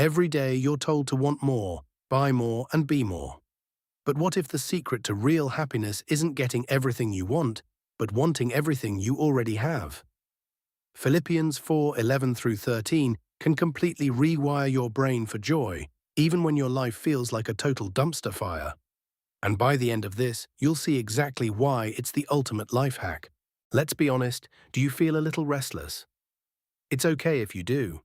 Every day you're told to want more, buy more, and be more. But what if the secret to real happiness isn't getting everything you want, but wanting everything you already have? Philippians 4:11-13 can completely rewire your brain for joy, even when your life feels like a total dumpster fire. And by the end of this, you'll see exactly why it's the ultimate life hack. Let's be honest, do you feel a little restless? It's okay if you do.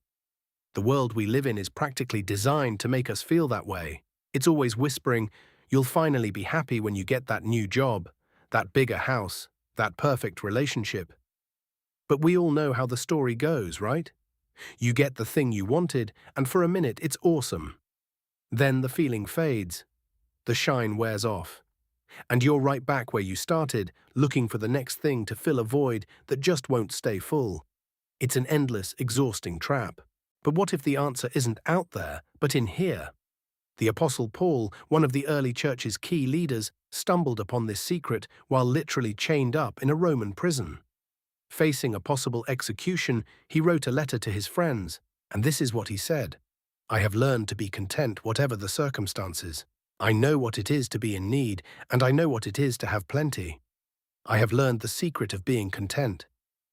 The world we live in is practically designed to make us feel that way. It's always whispering, you'll finally be happy when you get that new job, that bigger house, that perfect relationship. But we all know how the story goes, right? You get the thing you wanted, and for a minute it's awesome. Then the feeling fades, the shine wears off, and you're right back where you started, looking for the next thing to fill a void that just won't stay full. It's an endless, exhausting trap. But what if the answer isn't out there, but in here? The Apostle Paul, one of the early church's key leaders, stumbled upon this secret while literally chained up in a Roman prison. Facing a possible execution, he wrote a letter to his friends, and this is what he said: "I have learned to be content whatever the circumstances. I know what it is to be in need, and I know what it is to have plenty. I have learned the secret of being content.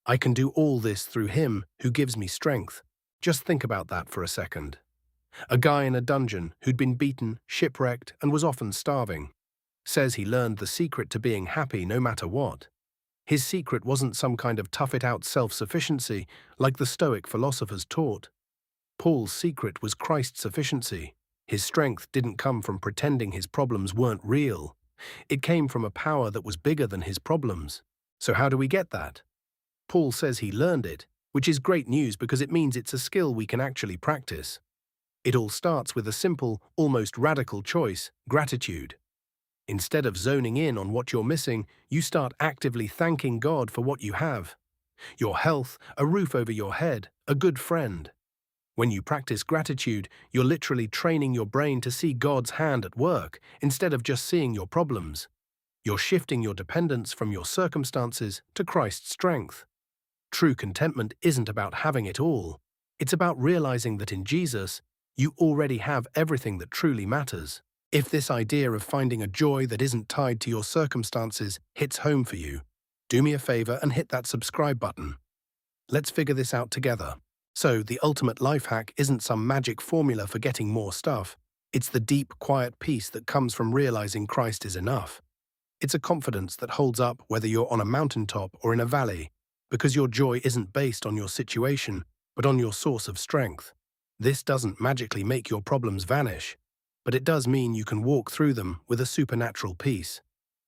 I can do all this through Him who gives me strength." Just think about that for a second. A guy in a dungeon who'd been beaten, shipwrecked, and was often starving says he learned the secret to being happy no matter what. His secret wasn't some kind of tough-it-out self-sufficiency like the Stoic philosophers taught. Paul's secret was Christ's sufficiency. His strength didn't come from pretending his problems weren't real. It came from a power that was bigger than his problems. So how do we get that? Paul says he learned it, which is great news because it means it's a skill we can actually practice. It all starts with a simple, almost radical choice: gratitude. Instead of zoning in on what you're missing, you start actively thanking God for what you have. Your health, a roof over your head, a good friend. When you practice gratitude, you're literally training your brain to see God's hand at work instead of just seeing your problems. You're shifting your dependence from your circumstances to Christ's strength. True contentment isn't about having it all. It's about realizing that in Jesus, you already have everything that truly matters. If this idea of finding a joy that isn't tied to your circumstances hits home for you, do me a favor and hit that subscribe button. Let's figure this out together. So, the ultimate life hack isn't some magic formula for getting more stuff. It's the deep, quiet peace that comes from realizing Christ is enough. It's a confidence that holds up whether you're on a mountaintop or in a valley, because your joy isn't based on your situation, but on your source of strength. This doesn't magically make your problems vanish, but it does mean you can walk through them with a supernatural peace.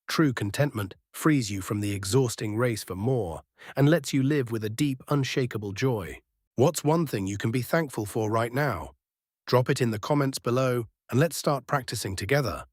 True contentment frees you from the exhausting race for more and lets you live with a deep, unshakable joy. What's one thing you can be thankful for right now? Drop it in the comments below and let's start practicing together.